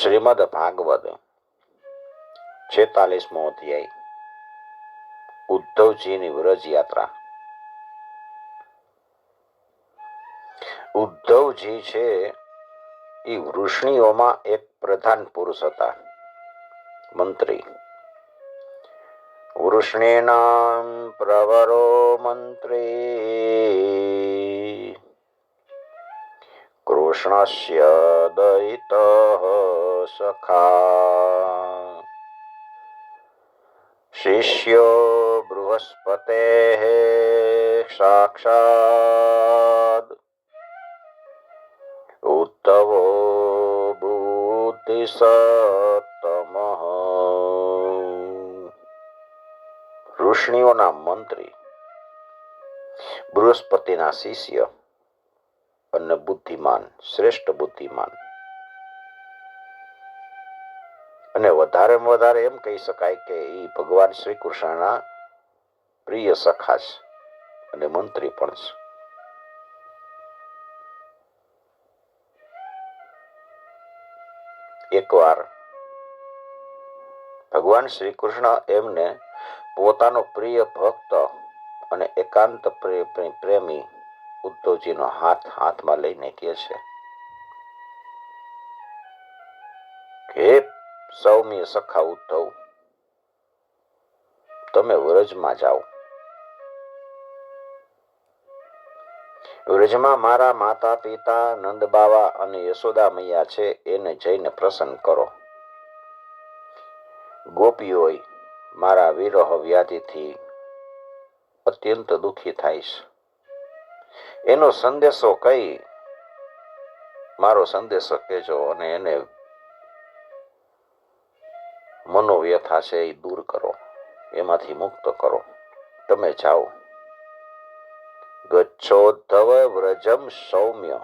શ્રીમદ ભાગવત 46મો અધ્યાય ઉદ્ધવજીની વ્રજ યાત્રા. ઉદ્ધવજી છે એ વૃષ્ણિઓમાં એક પ્રધાન પુરુષ હતા, મંત્રી. વૃષ્ણેનામ પ્રવરો મંત્રી કૃષ્ણસ્ય દયિતઃ સખા શિષ્યો બૃહસ્પતેઃ સાક્ષાદ ઉદ્ધવો બુદ્ધિસત્તમઃ. ઋષિઓના મંત્રી, બૃહસ્પતિના શિષ્ય અને બુદ્ધિમાન, શ્રેષ્ઠ બુદ્ધિમાન, અને વધારે એમ કહી શકાય કે એ ભગવાન શ્રી કૃષ્ણના પ્રિય સખા છે અને મંત્રી પણ છે. એકવાર ભગવાન શ્રી કૃષ્ણ એમને પોતાનો પ્રિય ભક્ત અને એકાંત પ્રેમી ઉદ્ધવજીનો હાથમાં લઈને કહે છે, હે સૌમ્ય સખા ઉદ્ધવ, તમે વ્રજમાં જાઓ. વ્રજમાં મારા માતા પિતા નંદ બાવા અને યશોદા મૈયા છે, એને જઈને પ્રસન્ન કરો. ગોપીઓય મારા વિરહ વ્યાધિથી અત્યંત દુઃખી થાય છે. એનો સંદેશો કઈ મારો સંદેશો કહેજો અને એને મનોવ્યથા છે એ દૂર કરો, એમાંથી મુક્ત કરો. તમે જાઓ. ગચ્છોદ્ધવ વ્રજમ સૌમ્ય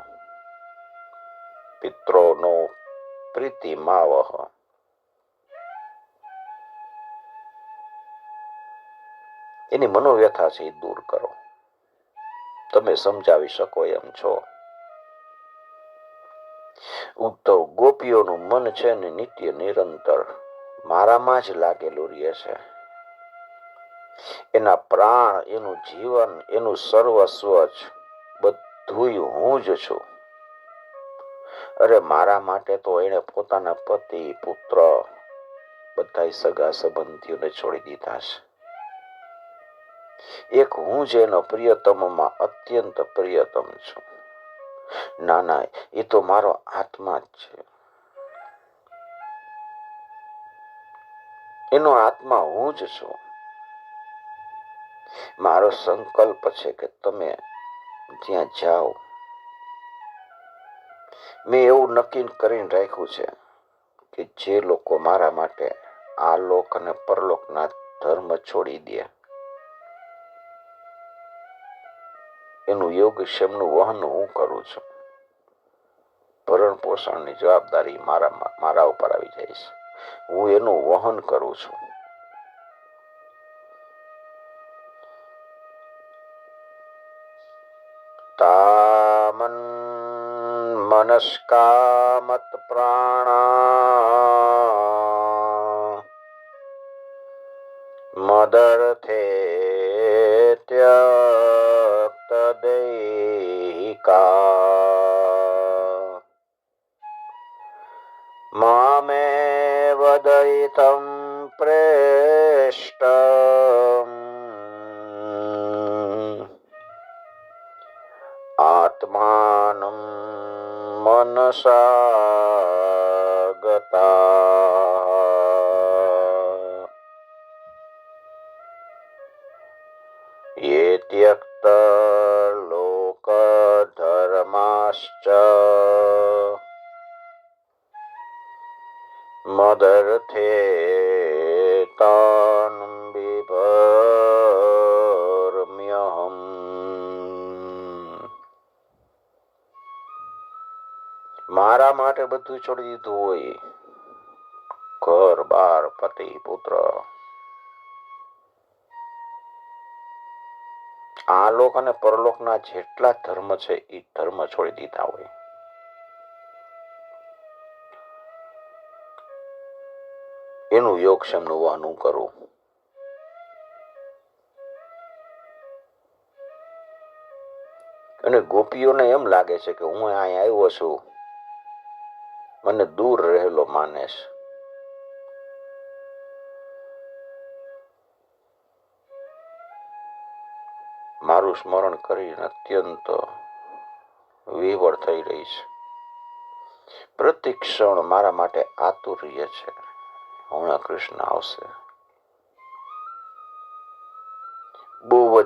પિત્રોનો પ્રીતિમાવહ. એની મનોવ્યથા છે એ દૂર કરો. તમે સમજાવી શકો એમ છો. ઉદ્ધવ, ગોપીઓનું મન છે ને નિત્ય નિરંતર મારામાં જ લાગેલું રહે છે. એના પ્રાણ, એનું જીવન, એનું સર્વસ્વ જ બધું હું જ છું. અરે મારા માટે તો એને પોતાના પતિ, પુત્ર, બધા સગા સંબંધીઓને છોડી દીધા છે. એક હું જ એનો પ્રિયતમમાં અત્યંત પ્રિયતમ છું. ના, એ તો મારો આત્મા જ છે. એનો આત્મા હું જ છું. મારો સંકલ્પ છે કે તમે જ્યાં જાઓ, મેં એવું નક્કી કરીને રાખ્યું છે કે જે લોકો મારા માટે આ લોક અને પરલોકના ધર્મ છોડી દે, એનું યોગક્ષેમનું વહન હું કરું છું. ભરણ પોષણની જવાબદારી મારા ઉપર આવી જાય છે. હું એનું વહન કરું છું. તામન મનસ્કામત પ્રાણા મદર્થે ત્યક્ત દૈહિકા મામેવ દયિતં પ્રેષ્ટં આત્માનં મનસા ગતા યે ત્યક્ત લોક ધર્માશ્ચ મદર્થે તાન બિભર્મ્યહમ. મારા માટે બધું છોડી દીધું હોય, ઘર બાર, પતિ, પુત્ર, આ લોક અને પરલોકના જેટલા ધર્મ છે એ ધર્મ છોડી દીધા હોય, એનું યોગક્ષેમનું વહન હું કરું. અને ગોપીઓને એમ લાગે છે કે હું અહીં આવ્યો છું, મને દૂર રહેલો માને છે. મારું સ્મરણ કરીને અત્યંત વિહવળ થઈ રહી છે. પ્રતિ ક્ષણ મારા માટે આતુર્ય છે. હમણાં કૃષ્ણ આવશે. બહુ જ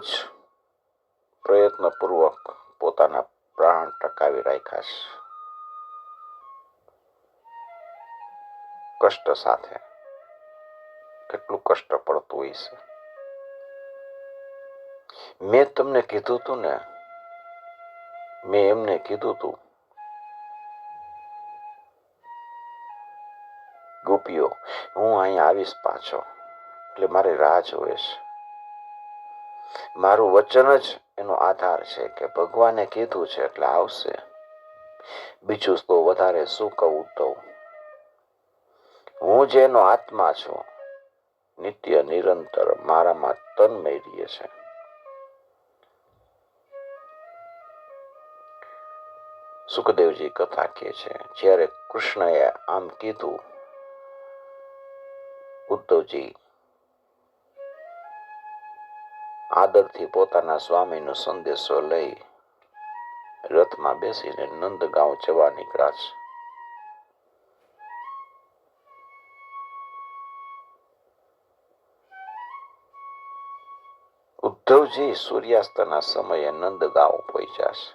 પ્રયત્નપૂર્વક પોતાના પ્રાણ ટકાવી રાખ્યા છે, કષ્ટ સાથે. કેટલું કષ્ટ પડતું હોય છે. મેં તમને કીધું તું ને, મેં એમને કીધું તું, ગોપીઓ હું અહીંયા આવીશ પાછો, એટલે મારી રાહ જોવે છે. મારું વચન જ એનો આધાર છે કે ભગવાને કીધું છે એટલે આવશે. બીજું તો વધારે શું કહું તો. હું જેનો આત્મા છું, નિત્ય નિરંતર મારામાં તન્મય રહે છે. સુખદેવજી કથા કહે છે, જ્યારે કૃષ્ણએ આમ કીધું, ઉદ્ધવજી આદરથી પોતાના સ્વામીનો સંદેશો લઈ રથમાં બેસીને નંદગાંવ જવા નીકળ્યા છે. ઉદ્ધવજી સૂર્યાસ્તના સમયે નંદગાંવ પહોંચ્યા છે.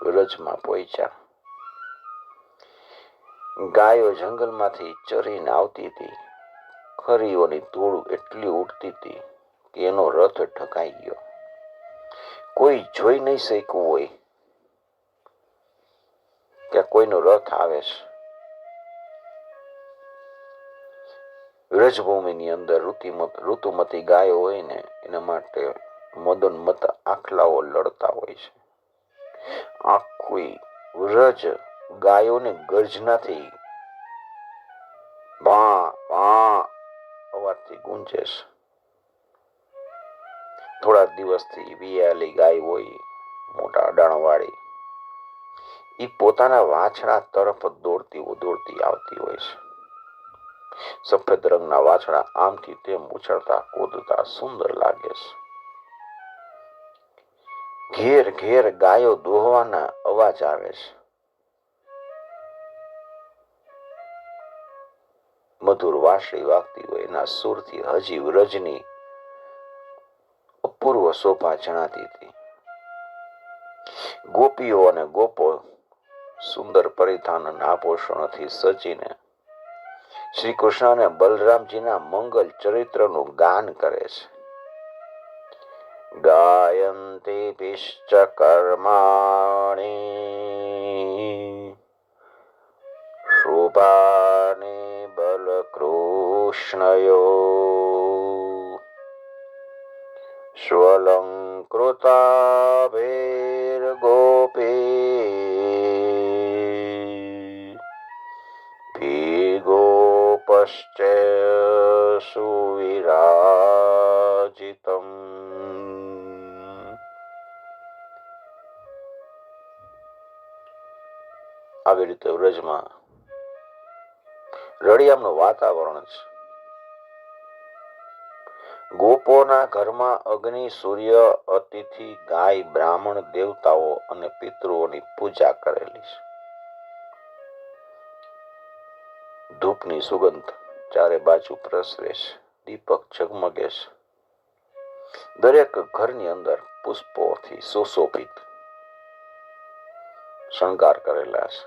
વ્રજમાં પહોંચ્યા. ગાયો જંગલમાંથી ચરીને આવતી હતી. ખરીઓની ધૂળ એટલી ઉડતી હતી કે એનો રથ ઢકાઈ ગયો. કોઈ જોઈ નહીં શક્યું હોય કે કોઈનો રથ આવે છે. વ્રજભૂમિની અંદર ઋતુમતી ગાયો હોય ને, એના માટે મદોન્મત આખલાઓ લડતા હોય છે. આખું વ્રજ ગાયોની ગર્જનાથી ભા ભા અવાજથી ગુંજે છે. થોડા દિવસથી વિયાલી ગાય હોય, મોટા અડાણવાળી, એ પોતાના વાછડા તરફ દોડતી આવતી હોય છે. સફેદ રંગના વાછડા આમથી તેમ ઉછળતા કૂદતા સુંદર લાગે છે. ઘેર ઘેર ગાયો દોહવાના અવાજ આવે છે. મધુર વાંસળી વાગતી હોય, એના સુરથી હજી વ્રજની અપૂર્વ શોભા જણાતી હતી. ગોપીઓ અને ગોપો સુંદર પરિધાન અને આભૂષણોથી સજીને શ્રી કૃષ્ણ અને બલરામજીના મંગલ ચરિત્રનું ગાન કરે છે. ગાયંતી પિશ્ચ કર્માણિ શુભાનિ બલકૃષ્ણયો સ્વલંકૃતાભૈર્ગોપી ભીગોપશ્ચ સુવિરાજિતમ. આવી રીતે વ્રજમાં રળિયામનું વાતાવરણ છે. ગોપોના ઘરમાં અગ્નિ, સૂર્ય, અતિથિ, ગાય, બ્રાહ્મણ, દેવતાઓ અને પિતૃઓની પૂજા કરેલી છે. ધૂપની સુગંધ ચારે બાજુ પ્રસરે છે. દીપક ઝગમગે છે. દરેક ઘરની અંદર પુષ્પોથી સુશોભિત શણગાર કરેલા છે.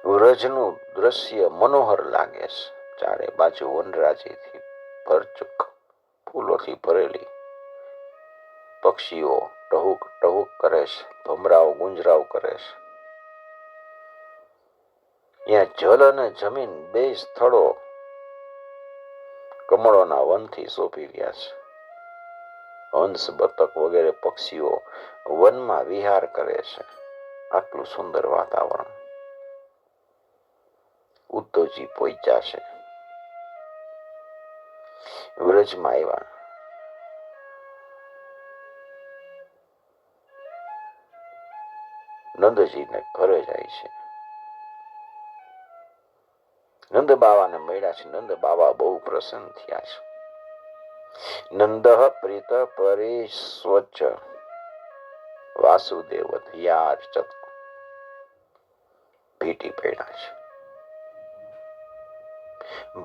વ્રજનું દ્રશ્ય મનોહર લાગે છે. ચારે બાજુ વનરાજીથી ભરચક ફૂલોથી ભરેલી. પક્ષીઓ ટહુક ટહુક કરે છે, ભમરાઓ ગુંજરાવ કરે છે. ત્યાં જલ અને જમીન બે સ્થળો કમળોના વનથી શોભી રહ્યા છે. હંસ, બતક વગેરે પક્ષીઓ વનમાં વિહાર કરે છે. આટલું સુંદર વાતાવરણ. ઉદ્ધવજી પહોંચ્યા છે. વ્રજમાં આવ્યા. નંદજીને ઘરે જાય છે. નંદ બાવાને મળ્યા છે. નંદ બાવા બહુ પ્રસન્ન થયા છે. નંદ પ્રીત પરિસ્વચ્છ વાસુદેવ ધ્યાર્ચત ભેટી પડ્યા છે.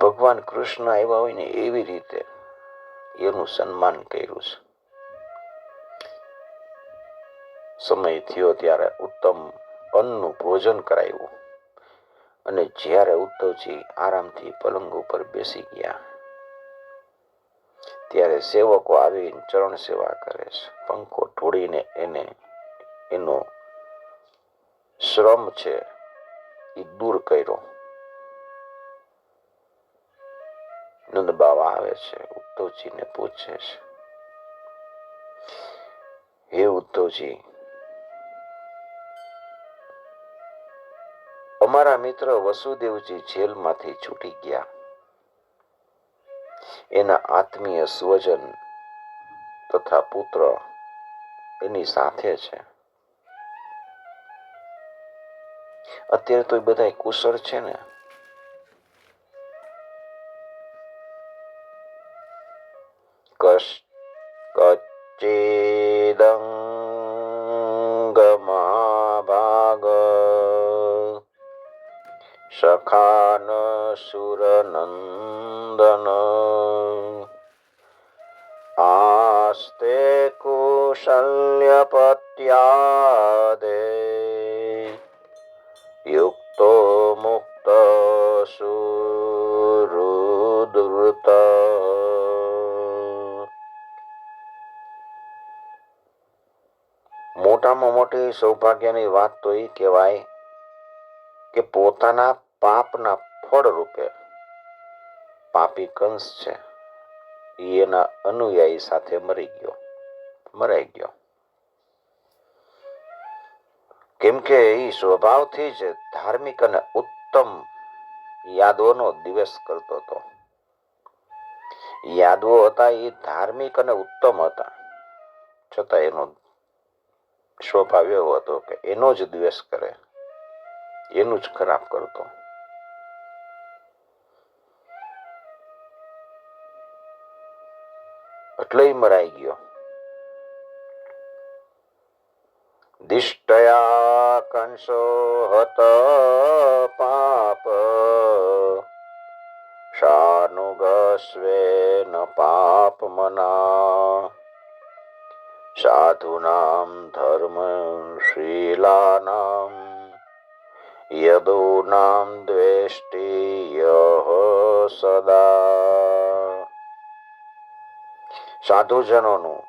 ભગવાન કૃષ્ણ આવ્યા હોય ને એવી રીતે એનું સન્માન કર્યું છે. સમય થયો ત્યારે ઉત્તમ અન્નનું ભોજન કરાયું અને જ્યારે ઉદ્ધવજી આરામથી પલંગ ઉપર બેસી ગયા ત્યારે સેવકો આવીને ચરણ સેવા કરે છે. પંખો ઢોળીને એને એનો શ્રમ છે એ દૂર કર્યો. નંદ બાવા આવે છે, ઉદ્ધવજીને પૂછે છે, હે ઉદ્ધવજી, અમારા મિત્ર વસુદેવજી જેલમાંથી છૂટી ગયા. એના આત્મીય સ્વજન તથા પુત્ર એની સાથે છે. અત્યારે તો એ બધા કુશળ છે ને? કચ્ચેદંગ મહાભાગ સખાન સુરનંદન આસ્તે કુશલ્ય પત્યાદે યુક્તો મુક્ત સુરુદ્રત. મોટામાં મોટી સૌભાગ્યની વાત તો એ કહેવાય કે પોતાના પાપના ફળ રૂપે પાપી કંસ છે એના અનુયાયી સાથે મરાઈ ગયો. કેમ કે એ સ્વભાવથી જ ધાર્મિક અને ઉત્તમ યાદવોનો દિવસ કરતો હતો. યાદવો હતા એ ધાર્મિક અને ઉત્તમ હતા, છતાં એનો સ્વભાવ એવો હતો કે એનો જ દ્વેષ કરે, એનું જ ખરાબ કરતો. એટલે મરાઈ ગયો. દિષ્ટયા કંસો હત પાપ શાનુગસ્વેન પાપ મના સાધુનામ ધર્મશીલાનામ યદુનામ દ્વેષ્ટિ યહ સદા. સાધુજનોનું,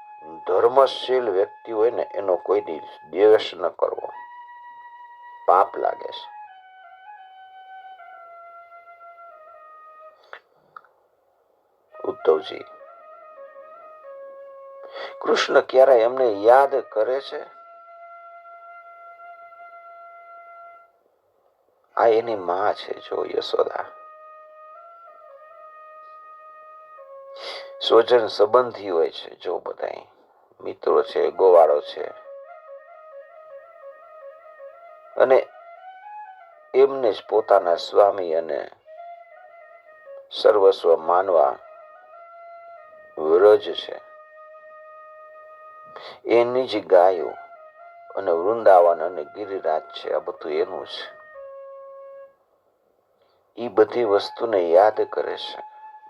ધર્મશીલ વ્યક્તિ હોય ને એનો કોઈ દ્વેષ ન કરવો, પાપ લાગે છે. ઉદ્ધવજી, કૃષ્ણ ક્યારે એમને યાદ કરે છે? આ એની માં છે, જો યશોદા. સ્વજન સંબંધી હોય છે, જો બધા મિત્રો છે, ગોવાળો છે, અને એમને જ પોતાના સ્વામી અને સર્વસ્વ માનવા વ્રજ છે. એની જ ગાયો અને વૃંદાવન અને ગિરિરાજ છે, આ બધું એનું છે. એ બધી વસ્તુને યાદ કરે છે,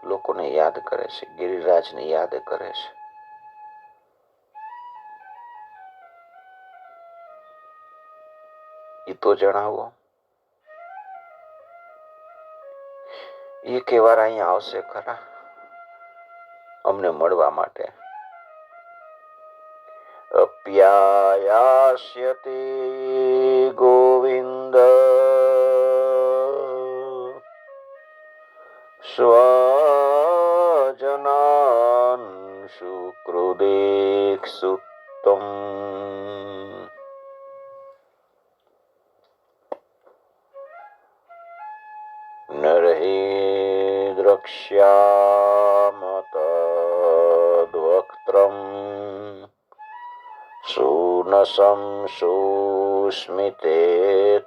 લોકોને યાદ કરે છે, ગિરિરાજને યાદ કરે છે. એ તો જણાવો. એ કેવાર અહીંયા આવશે ખરા અમને મળવા માટે? અપ્યાયાસ્યતિ ગોવિંદ સ્વજનાન સુકૃદેક્ષુત્તમ. એ દ્રક્ષ્યામ તદ્વક્ત્રમ સુનસમ સુસ્મિતે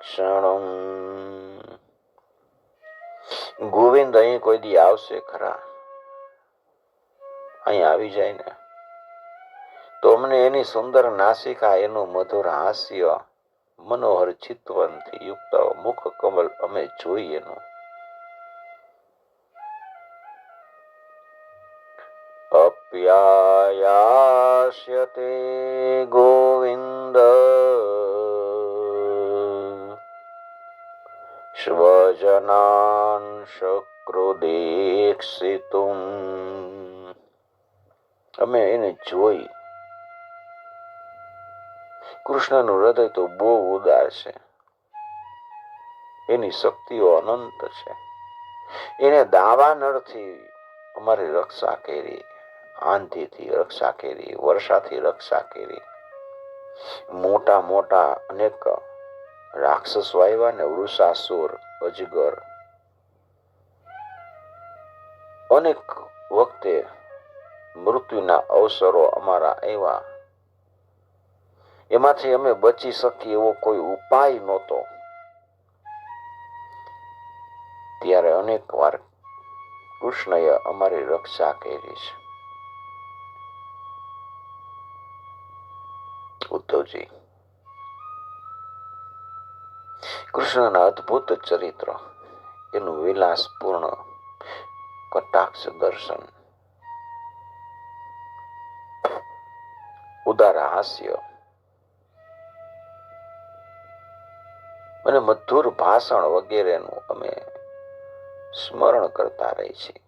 ક્ષણમ. ગોવિંદ અહીં કોઈ દી આવશે ખરા? અહીં આવી જાય ને તો અમને એની સુંદર નાસિકા, એનું મધુર હાસ્ય, મનોહર ચિતવનથી યુક્ત મુખ કમલ અમે જોઈ એનું. અપ્યાયાસ્યતે ગોવિંદ સ્વજનાન શક્રુદીક્ષિતુમ. અમે એને જોઈ. કૃષ્ણનું હૃદય તો બહુ ઉદાર છે, એની શક્તિઓ અનંત છે. એને દાવાનળથી અમારી રક્ષા કરી, આંધીથી રક્ષા કરી, વર્ષાથી રક્ષા કરી. મોટા મોટા અનેક રાક્ષસો આવ્યા ને, વૃષાસુર, અજગર, અનેક વખતે મૃત્યુના અવસરો અમારા આવ્યા. એમાંથી અમે બચી શકીએ એવો કોઈ ઉપાય નહોતો. ત્યારે અનેક વાર કૃષ્ણએ અમારી રક્ષા કરી છે. ઉદ્ધવજી, કૃષ્ણના અદ્ભુત ચરિત્ર, એનું વિલાસપૂર્ણ કટાક્ષ દર્શન, ઉદાર હાસ્ય અને મધુર ભાષણ વગેરેનું અમે સ્મરણ કરતા રહી છીએ.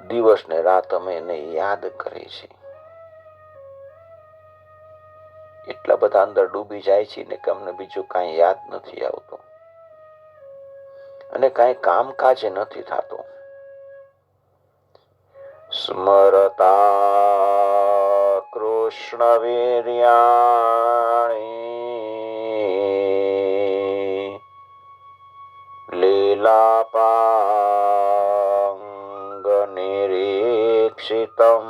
દિવસ ને રાત અમે એને યાદ કરી છીએ. એટલા બધા અંદર ડૂબી જાય છે ને કે અમને બીજું કાંઈ યાદ નથી આવતું અને કાંઈ કામકાજ નથી થતું. સ્મરતા કૃષ્ણ વીર્યાણિ લીલાપાંગ નિરીક્ષિતમ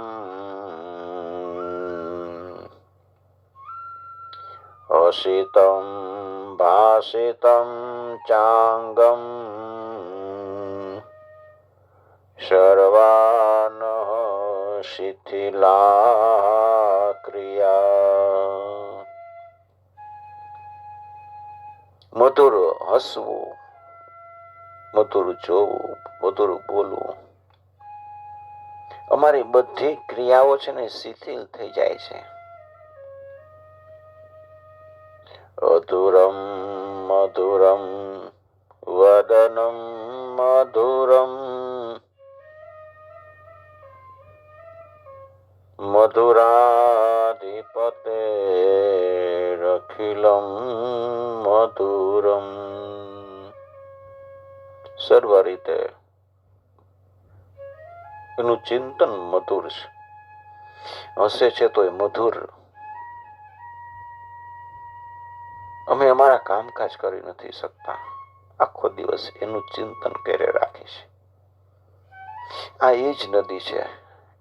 અસિતમ ભાસિતમ ચાંગમ સર્વાન શિથિલા ક્રિયા. મધુર હસવું, મધુર જોવું, મધુર બોલવું, અમારી બધી ક્રિયાઓ છે ને શિથિલ થઈ જાય છે. અધુરમ મધુરમ વદનમ મધુરમ મધુરાધિપતે રખિલમ મધુરમ. સર્વ રીતે એનું ચિંતન મધુર છે. હસે છે તો એ મધુર. અમે અમારા કામકાજ કરી નથી શકતા, આખો દિવસ એનું ચિંતન કરે રાખીશ. આ એ જ નદી છે,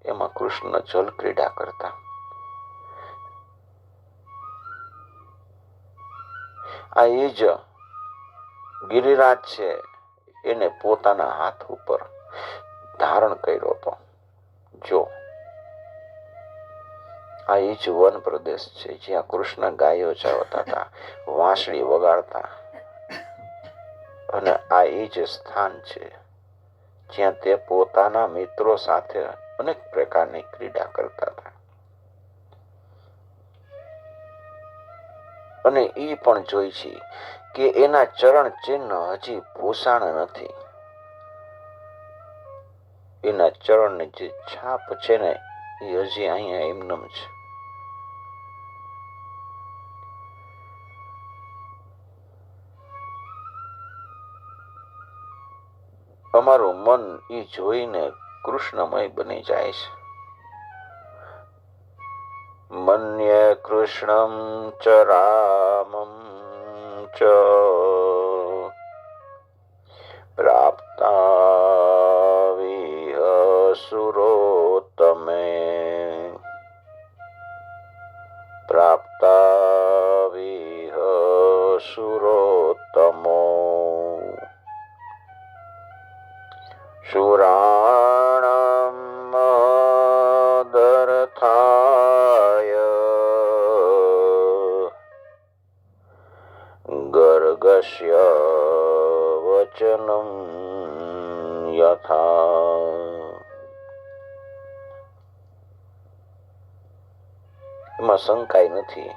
એમાં કૃષ્ણ જલ ક્રીડા કરતા. આ એ જ ગિરિરાજ છે, એને પોતાના હાથ ઉપર ધારણ કર્યો હતો. જો આ એ જ વન પ્રદેશ છે જ્યાં કૃષ્ણ ગાયો ચાવતા હતા, વાંસળી વગાડતા. અને આ એ જ સ્થાન છે જ્યાં તે પોતાના મિત્રો સાથે અનેક પ્રકારની ક્રીડા કરતા હતા. અને એ પણ જોઈ છે કે એના ચરણ ચિહ્ન હજી ભૂષાણ નથી. એના ચરણની જે છાપ છે ને એ હજી અહીંયા એમનેમ છે. અમારું મન એ જોઈને કૃષ્ણમય બની જાય છે. મન્યે કૃષ્ણમ ચ રામમ ચ પ્રાપ્ત ગર્ગસ્ય વચનમ યથા. એમાં શંકાય નથી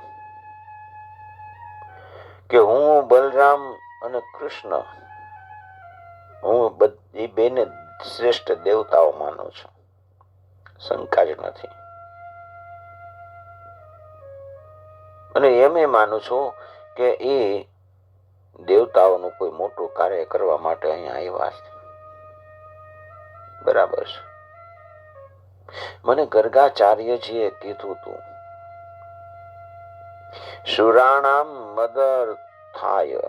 કે હું બલરામ અને કૃષ્ણ હું બધી બેને શ્રેષ્ઠ દેવતાઓ માનું છું. શંકા જ નથી. અને એમ માનું છું કે એ દેવતાઓનું કોઈ મોટું કાર્ય કરવા માટે અહીંયા આવ્યા છે. બરાબર છે. મને ગર્ગાચાર્યજીએ કીધું હતું, શુરાણામ મદર થાય,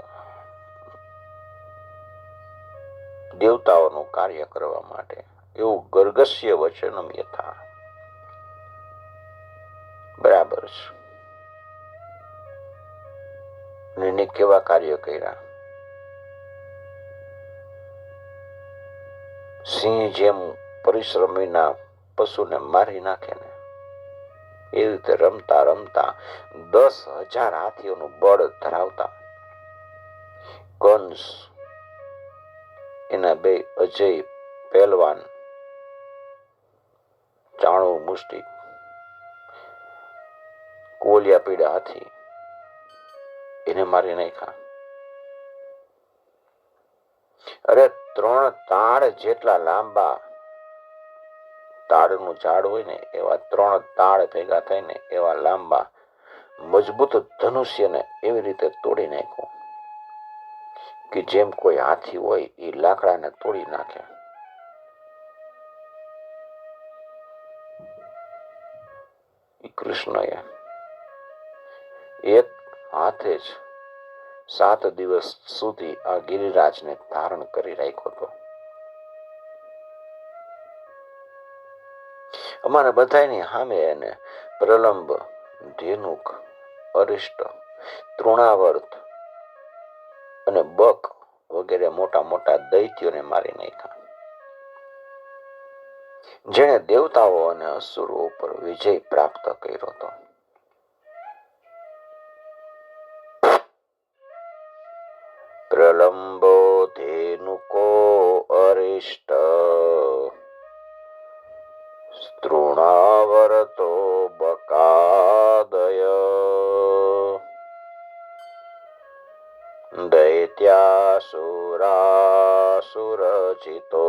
દેવતાઓનું કાર્ય કરવા માટે, એવું ગર્ગસ્ય વચનમ યથા. બરાબર છે. એને કેવા કાર્ય કર્યા? સિંહ જેમ પરિશ્રમીના પશુને મારી નાખે ને એ રીતે રમતા રમતા 10,000 હાથીઓનું બળ ધરાવતા કંસ, એના બે અજય પહેલવાન, ચાણું મુષ્ટિક, કોલિયા પીડા હાથી, એને મારી નાખ્યા. અરે 3 તાળ જેટલા લાંબા તાળનું ઝાડ હોય ને એવા 3 તાળ ભેગા થઈને એવા લાંબા મજબૂત ધનુષ્યને એવી રીતે તોડી નાખ્યું કે જેમ કોઈ હાથી હોય એ લાકડાને તોડી નાખે. કૃષ્ણએ એક હાથે જ 7 દિવસ સુધી આ ગિરિરાજને ધારણ કરી રાખ્યો હતો. અમારા બધાની સામે એને પ્રલંબ, ધેનુક, અરિષ્ટ, તૃણાવર્ત અને બક વગેરે મોટા મોટા દૈત્યોને મારી નાખ્યા. જેણે દેવતાઓ અને અસુરો ઉપર વિજય પ્રાપ્ત કર્યો હતો. પ્રલંબો ધેનુકો અરિષ્ટ તૃણાવર્તો બકાદય દૈત્યાસુરાસુરચિતો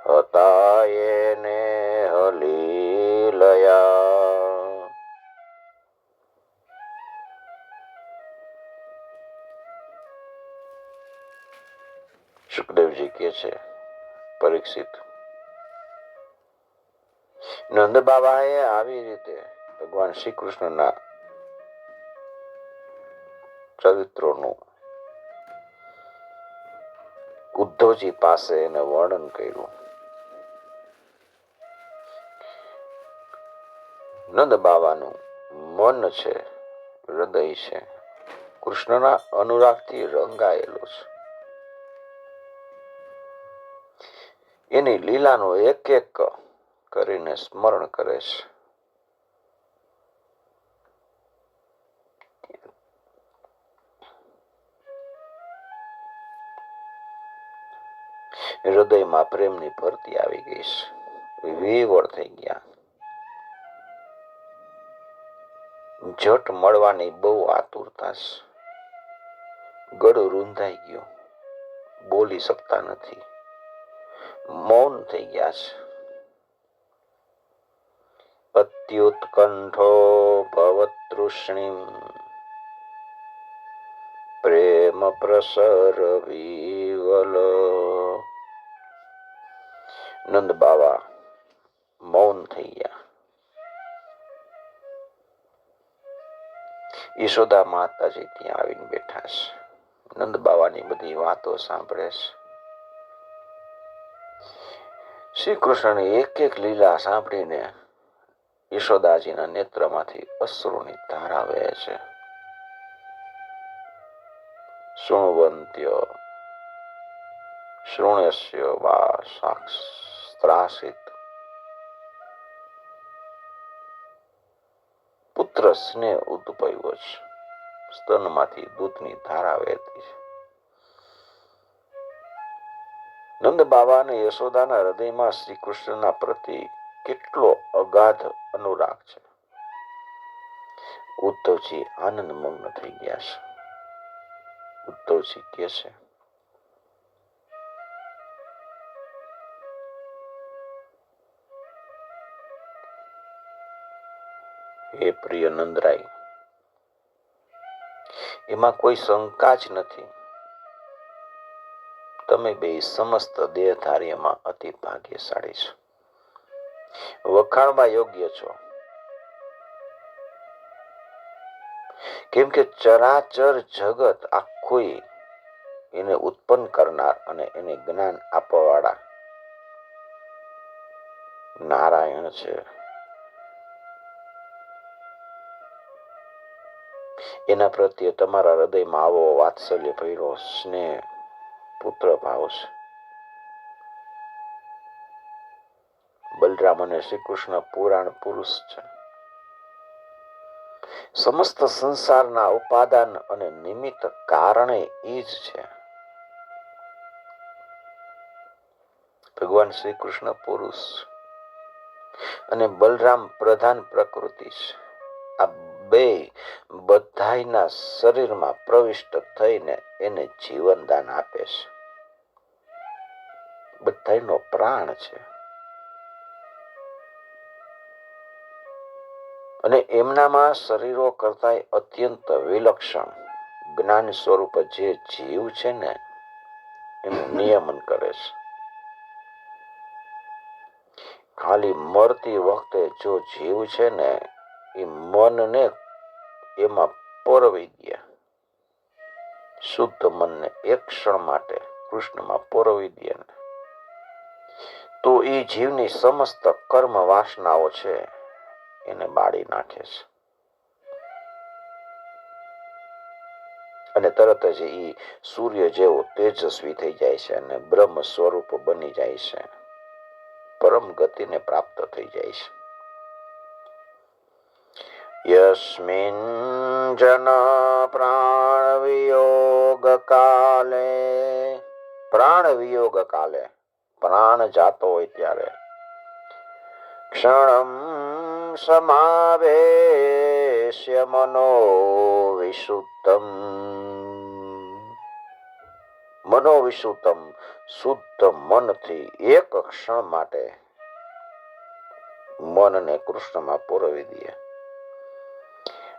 હતાયેને હલીલયા. સુખદેવજી કહે છે, પરીક્ષિત, નંદ બાબાએ આવી રીતે ભગવાન શ્રી કૃષ્ણના ચરિત્રોનું ઉદ્ધવજી પાસે એને વર્ણન કર્યું. નંદ બાબાનું મન છે, હૃદય છે, કૃષ્ણના અનુરાગથી રંગાયેલું છે. એની લીલાનું એક એક કરીને સ્મરણ કરે છે. હૃદયમાં પ્રેમની ભરતી આવી ગઈ છે. વિવળ થઈ ગયા. જટ મળવાની બહુ આતુરતા છે. ગળું રૂંધાઈ ગયું, બોલી શકતા નથી, મૌન થઈ ગયા છે. અત્યુત્કંઠો ભવતૃષ્ણિમ પ્રેમ પ્રસર વિવલ. નંદ બાબા મૌન થઈ ગયા. યશોદા માતાજી ત્યાં આવીને બેઠા છે. નંદ બાબાની બધી વાતો સાંભળે છે. શ્રી કૃષ્ણની એક એક લીલા સાંભળીને યશોદાજીના નેત્રમાંથી અશ્રુની ધારા વહે છે. શૃણવંત્ય શૃણ્યસ્ય વા સાક્ષાસિત. પુત્ર સ્નેહ ઉદ્ભવ્યો છે. સ્તનમાંથી દૂધની ધારા વહેતી છે. નંદ બાબા અને યશોદાના હૃદયમાં શ્રી કૃષ્ણના પ્રતિ કેટલો અગાધ અનુરાગ છે. ઉદ્ધવજી આનંદ મગ્ન થઈ ગયા છે. ઉદ્ધવજી કહે છે, હે પ્રિય નંદરાય, એમાં કોઈ શંકા જ નથી. તમે બે સમસ્ત દેહધાર્યમાં અતિ ભાગ્યશાળી છો. વખાણમાં યોગ્ય છો. કેમ કે ચરાચર જગત આખું એને ઉત્પન્ન કરનાર અને એને જ્ઞાન આપવાવાળા નારાયણ છે. એના પ્રત્યે તમારા હૃદયમાં આવો વાત્સલ્ય ભર્યો સ્નેહ, પુત્ર ભાવ છે. બલરામ અને શ્રી કૃષ્ણ પુરાણ પુરુષ છે. સમસ્ત સંસારના ઉપાદાન અને નિમિત્ત કારણે એ જ છે. ભગવાન શ્રી કૃષ્ણ પુરુષ અને બલરામ પ્રધાન પ્રકૃતિ છે. આ બે બધાયના શરીરમાં પ્રવિષ્ટ થઈને એને જીવનદાન આપે છે. બધાયનો પ્રાણ છે. અને એમનામાં શરીરો કરતા અત્યંત વિલક્ષણ જ્ઞાન સ્વરૂપ જે જીવ છે ને એનું નિયમન કરે છે. ખાલી મરતી વખતે જો જીવ છે ને એ મનને એમાં પોરવી દે, શુદ્ધ મનને એક ક્ષણ માટે કૃષ્ણમાં પોરવી દે ને તો એ જીવની સમસ્ત કર્મ વાસનાઓ છે એને બાળી નાખે છે. અને તરત જ એ સૂર્ય જેવો તેજસ્વી થઈ જાય છે અને બ્રહ્મ સ્વરૂપ બની જાય છે. પરમ ગતિને પ્રાપ્ત થઈ જાય છે. યસ્મિન જન પ્રાણ વિયોગ કાલે, પ્રાણ વિયોગ કાલે, પ્રાણ જાતો હોય ત્યારે ક્ષણમ સમાવેશ્ય મનો વિશુદ્ધમ, મનો વિશુદ્ધમ, શુદ્ધ મનથી એક ક્ષણ માટે મનને કૃષ્ણમાં પુરવી દે.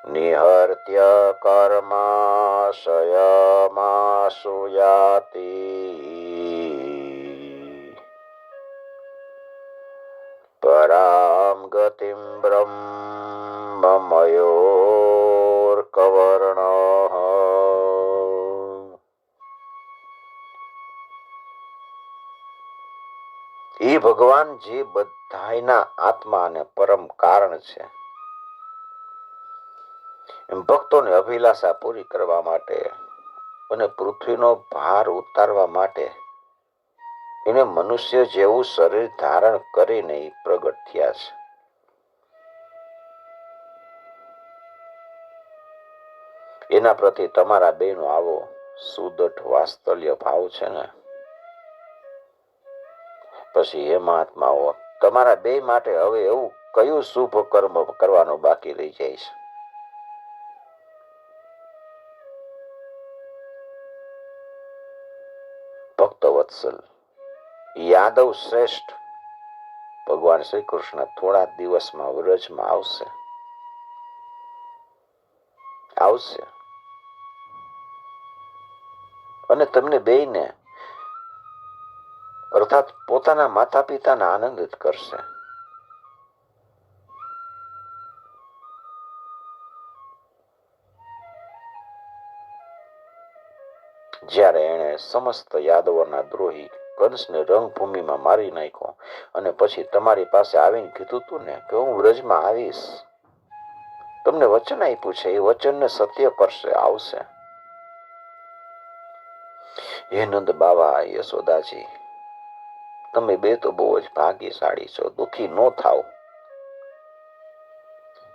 નિહર્ત્ય કર્માશયમાસુ યાતિ, પરામ ગતિમ બ્રહ્મમયોર્કવર્ણઃ. એ ભગવાન જે બધાયના આત્મા અને પરમ કારણ છે, એમ ભક્તોને અભિલાષા પૂરી કરવા માટે અને પૃથ્વીનો ભાર ઉતારવા માટે એને મનુષ્ય જેવું શરીર ધારણ કરીને પ્રગટ થયા છે. એના પ્રત્યે તમારા બેનો આવો સુદઢ વાત્સલ્ય ભાવ છે ને પછી એ મહાત્માઓ તમારા બે માટે હવે એવું કયું શુભ કર્મ કરવાનું બાકી રહી જાય છે? ભક્ત વત્સલ યાદવ શ્રેષ્ઠ ભગવાન શ્રી કૃષ્ણ થોડા દિવસમાં વ્રજમાં આવશે. અને તમને બેયને અર્થાત પોતાના માતા પિતાના આનંદિત કરશે. જ્યારે એણે સમસ્ત યાદવોના દ્રોહી કંસને રંગભૂમિમાં મારી નાખ્યો અને પછી તમારી પાસે આવીને કીધું તું ને કે હું વ્રજમાં આવીશ, તમને વચન આપ્યું છે, એ વચનને સત્ય કરશે, આવશે. હે નંદ બાવા, યશોદાજી, તમે બે તો બહુ જ ભાગ્યશાળી છો. દુઃખી ન થાવ.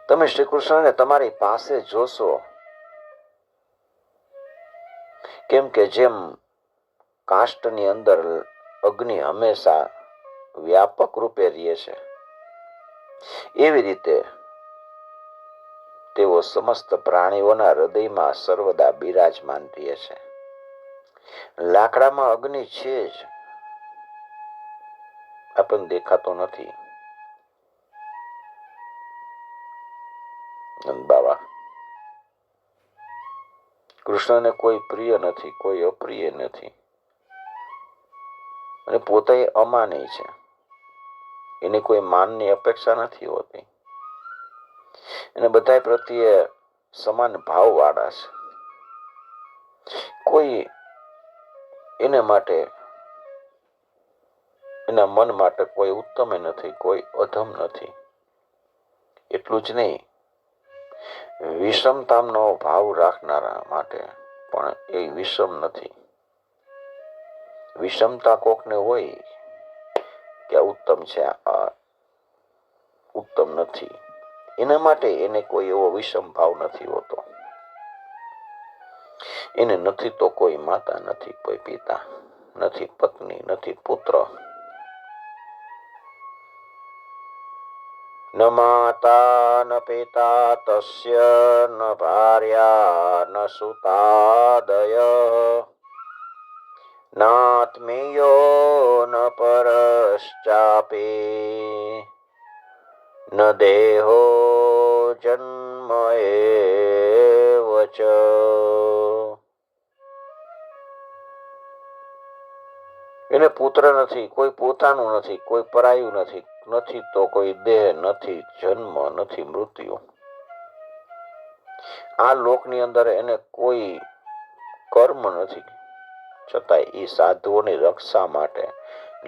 તમે શ્રી કૃષ્ણને તમારી પાસે જોશો કેમ કે જેમ કાષ્ટની અંદર અગ્નિ હંમેશા વ્યાપક રૂપે રહે છે, એવી રીતે તેઓ સમસ્ત પ્રાણીઓના હૃદયમાં સર્વદા બિરાજમાન રહે છે. લાકડામાં અગ્નિ છે જ, આપણને દેખાતો નથી. બાબા કૃષ્ણને કોઈ પ્રિય નથી, કોઈ અપ્રિય નથી, અને પોતે અમાની છે. એની કોઈ માનની અપેક્ષા નથી હોતી. એને બધા પ્રત્યે સમાન ભાવ વાળા છે. કોઈ એને માટે, એના મન માટે કોઈ ઉત્તમ નથી, કોઈ અધમ નથી. એટલું જ નહીં, વિષમતાનો ભાવ રાખનારા માટે પણ એ વિષમ નથી. વિષમતા કોકને હોય કે આ ઉત્તમ છે, આ ઉત્તમ નથી, એના માટે એને કોઈ એવો વિષમ ભાવ નથી હોતો. એને નથી તો કોઈ માતા, નથી કોઈ પિતા, નથી પત્ની, નથી પુત્ર. ન માતા ન પિતા તસ્ય ન ભાર્યા ન સુતાદય નાત્મીયો ન પરશ્ચાપી ન દેહો જન્મ એવ ચ. એને પુત્ર નથી, કોઈ પોતાનું નથી, કોઈ પરાયું નથી, નથી તો કોઈ દેહ, નથી જન્મ, નથી મૃત્યુ. આ લોકની અંદર એને કોઈ કર્મ નથી, છતાંય એ સાધુઓની રક્ષા માટે,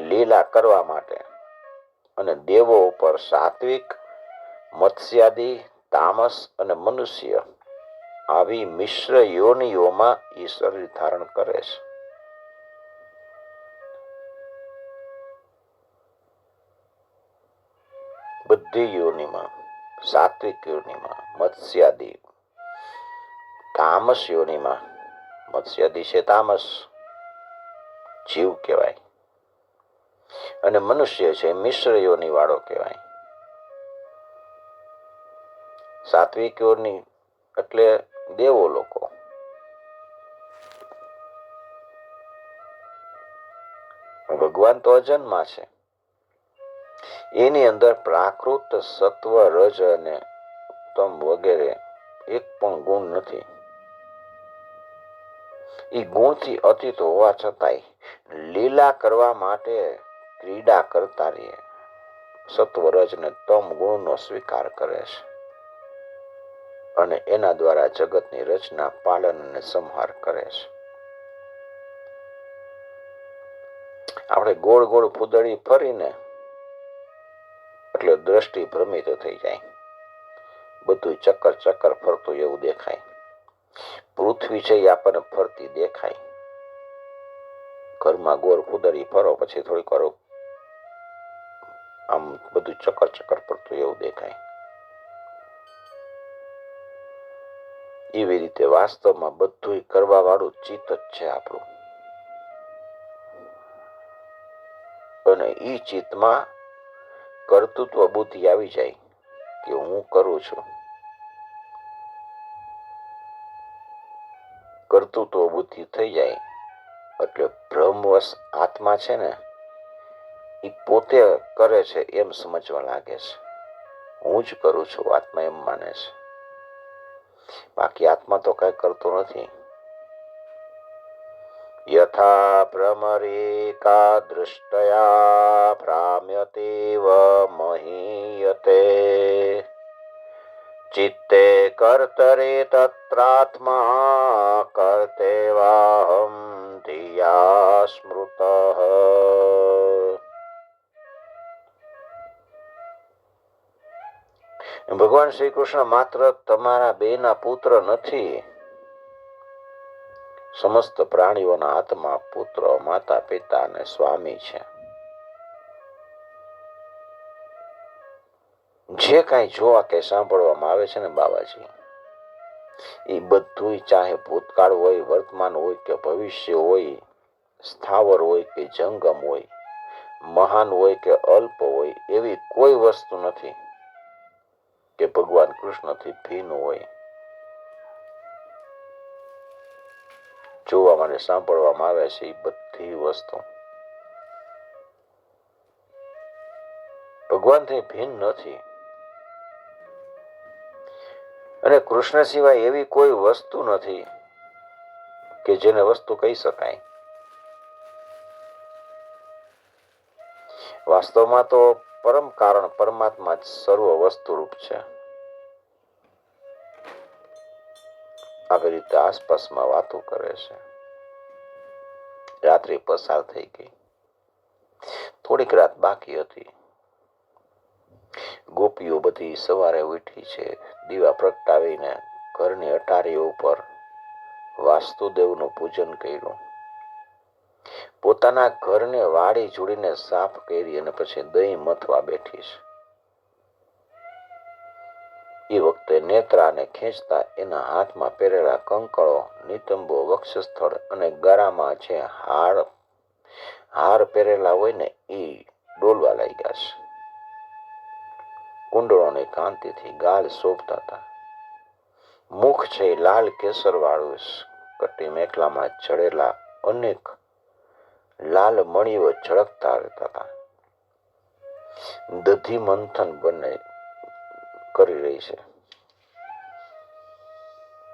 લીલા કરવા માટે અને દેવો ઉપર સાત્વિક, મત્સ્યાદી, તામસ અને મનુષ્ય આવી મિશ્ર યોનિઓમાં એ શરીર ધારણ કરે છે. બધી યોનિમાં, સાત્વિક યોનિમાં, મત્સ્યાદી, તામસ યોનિમાં, મત્સ્યાદી છે તામસ જીવ કહેવાય, અને મનુષ્ય છે મિશ્ર યોનિ વાળો કહેવાય. સાત્વિક યોનિ એટલે દેવો લોકો, ભગવાન તો અજન્મા છે. એની અંદર પ્રાકૃત, સત્વ, રજ અને તમ વગેરે એક પણ ગુણ નથી. એ ગુણથી અતીત હોવા છતાંય લીલા કરવા માટે ક્રીડા કરતા રહે. સત્વ, રજ ને તમ ગુણનો સ્વીકાર કરે છે અને એના દ્વારા જગતની રચના, પાલન અને સંહાર કરે છે. આપણે ગોળ ગોળ ફૂદડી ફરીને એટલે દ્રષ્ટિ ભ્રમિત થઈ જાય, બધું ચક્કર ચક્કર ફરતું એવું દેખાય. પૃથ્વી છે એ આપણને ફરતી દેખાય. ઘરમાં ગોળ ફૂદડી ફરો પછી થોડીક વાર આમ બધું ચક્કર ચક્કર ફરતું એવું દેખાય. એવી રીતે વાસ્તવમાં બધું કરવા વાળું ચિત્ત જ છે આપણું, અને ઈ ચિત્તમાં કર્તૃત્વ બુદ્ધિ આવી જાય કે હું કરું છું. કર્તૃત્વ બુદ્ધિ થઈ જાય એટલે ભ્રમવશ આત્મા છે ને એ પોતે કરે છે એમ સમજવા લાગે છે. હું જ કરું છું, આત્મા એમ માને છે. બાકી આત્મા તો કઈ કરતો નથી. યથા ભ્રમરેકા દૃષ્ટયા ભ્રામ્યતેવ મહીયતે ચિત્તે કર્તરે તત્રાત્મા કર્તેવાહમ ધિયા સ્મૃતઃ. ભગવાન શ્રી કૃષ્ણ માત્ર તમારા બેના પુત્ર નથી, સમસ્ત પ્રાણીઓના આત્મા, પુત્ર, માતા, પિતા અને સ્વામી છે. જે કાંઈ જોવા કે સાંભળવામાં આવે છે ને બાબાજી, એ બધું ચાહે ભૂતકાળ હોય, વર્તમાન હોય કે ભવિષ્ય હોય, સ્થાવર હોય કે જંગમ હોય, મહાન હોય કે અલ્પ હોય, એવી કોઈ વસ્તુ નથી કે ભગવાન કૃષ્ણથી ભિન્ન હોય. જોવામાં અને સાંભળવામાં આવે છે એ બધી વસ્તુ ભગવાનથી ભિન્ન નથી. અને કૃષ્ણ સિવાય એવી કોઈ વસ્તુ નથી કે જેને વસ્તુ કહી શકાય. વાસ્તવમાં તો પરમ કારણ પરમાત્મા જ સર્વ વસ્તુરૂપ છે. આવી રીતે આસપાસમાં વાતો કરે છે. રાત્રિ પસાર થઈ ગઈ. થોડીક રાત બાકી હતી. ગોપીઓ બધી સવારે ઉઠી છે. દીવા પ્રગટાવીને ઘરની અટારીઓ ઉપર વાસ્તુદેવનું પૂજન કર્યું. પોતાના ઘરને વાડી જોડીને સાફ કરી અને પછી દહીં મથવા બેઠી છે. એ વખતે નેત્રાને ખેંચતા એના હાથમાં પહેરેલા કંકળો, નિતંબો, વક્ષસ્થળ અને ગળામાં જે હાર પહેરેલા હોય ને એ ડોલવા લાગ્યા છે. કુંડળોની કાંતિથી ગાલ શોભતા હતા. મુખ છે લાલ કેસર વાળું. કટી મેખલામાં જડેલા અનેક લાલ મણીઓ ઝળકતા રહેતા હતા. દધી મંથન બંને કરી રહી છે.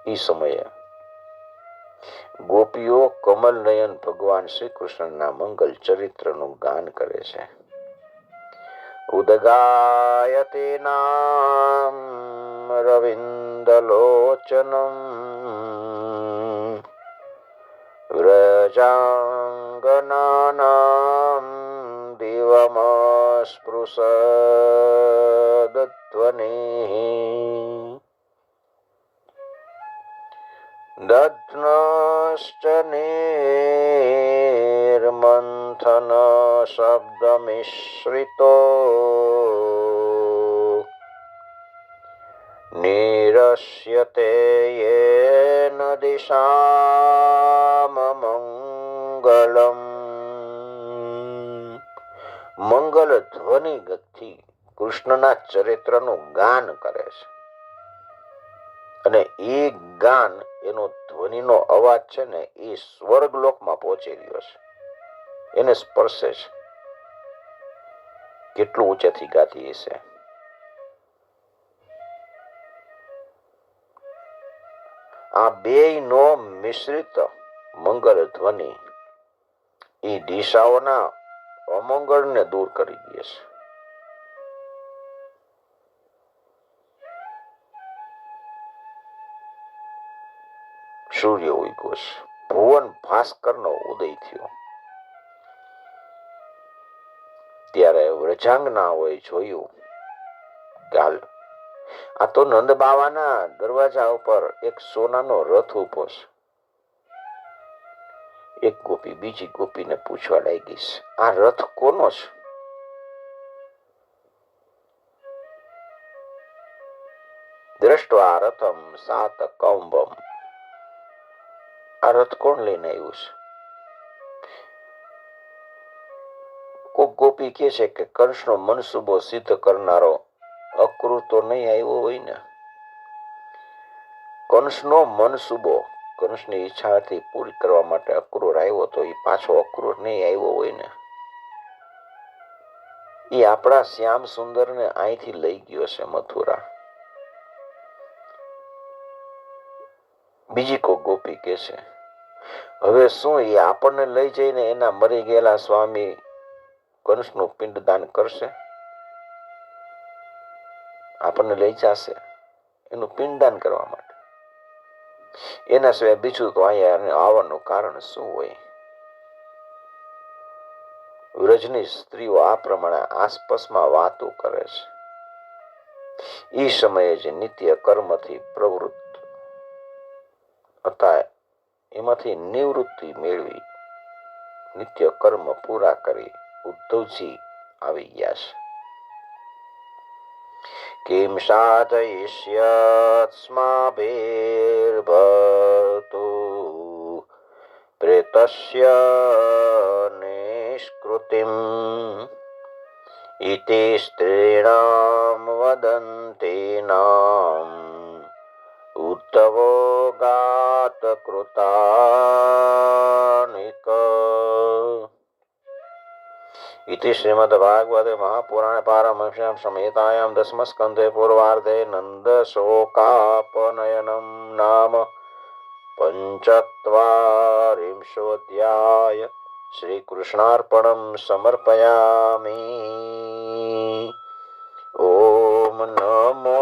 એ સમયે ગોપીઓ કમલ નયન ભગવાન શ્રી કૃષ્ણના મંગલ ચરિત્રનું ગાન કરે છે. ઉદગાયતે નામ રવિન્દલોચનમ વ્રજાંગનાનામ દિવમસ્પૃશદધ્વનિ દધ્નશ્ચ નિર્મંથન શબ્દમિશ્રિતો નિરસ્યતે યેન દિશામ મંગલમ. મંગલ ધ્વનિ ગતિ કૃષ્ણના ચરિત્રનું ગાન કરે છે. અને એ ગાન, એનો ધ્વનિનો અવાજ છે ને એ સ્વર્ગલોકમાં પહોંચી રહ્યો છે. એને સ્પર્શે છે. કેટલું ઊંચેથી ગાતી હશે. આ બેયનો મિશ્રિત મંગલ ધ્વનિ એ દિશાઓના અમંગળને દૂર કરી દે છે. સૂર્ય ઉગ્યો છે. ભુવન ભાસ્કરનો ઉદય થયો. ત્યારે વ્રજાંગનાઓએ જોયું કે આ તો નંદ બાવાના દરવાજા ઉપર એક સોનાનો રથ ઉભો છે. એક ગોપી બીજી ગોપીને પૂછવા લાગી છે, આ રથ કોનો છે? દ્રષ્ટવા રથમ સાત કૌંભમ. આ રથ કોણ લઈને આવ્યું છે? કોક ગોપી કે છે કે કંસનો મનસુબો સિદ્ધ કરનારો અક્રૂર તો નહીં આવ્યો હોય ને. કંસનો મનસુબો, કંસની ઈચ્છા હતી પૂરી કરવા માટે અક્રૂર આવ્યો તો એ પાછો અક્રૂર નહીં આવ્યો હોય ને. એ આપણા શ્યામ સુંદરને અહીંથી લઈ ગયો છે મથુરા. બીજી કોઈ ગોપી કે છે, હવે શું એ આપણને લઈ જઈને એના મરી ગયેલા સ્વામી કંસનું પિંડદાન કરશે? આપણને લઈ જશે એનું પિંડદાન કરવા માટે. એના સિવાય બીજું તો અહીંયા આવવાનું કારણ શું હોય? વ્રજની સ્ત્રીઓ આ પ્રમાણે આસપાસમાં વાતો કરે છે. એ સમયે જે નિત્ય કર્મથી પ્રવૃત્ત હતા એમાંથી નિવૃત્તિ મેળવી નિત્ય કર્મ પૂરા કરી ઉદ્ધવજી આવી ગયા છે. किं साधयिष्यत्स्माभिर्भर्तु प्रेतस्य निष्कृतिम् इति स्त्रीणां वदन्तीनाम् उद्धवो गातकृतानिक। इति श्रीमद्भागवते महापुराणे पारमहंस्यां संहितायां दशमस्कन्धे पूर्वार्धे नन्दशोकापनयनं नाम पञ्चत्वारिंशोऽध्याय। श्रीकृष्णार्पणं समर्पयामि। ॐ नमो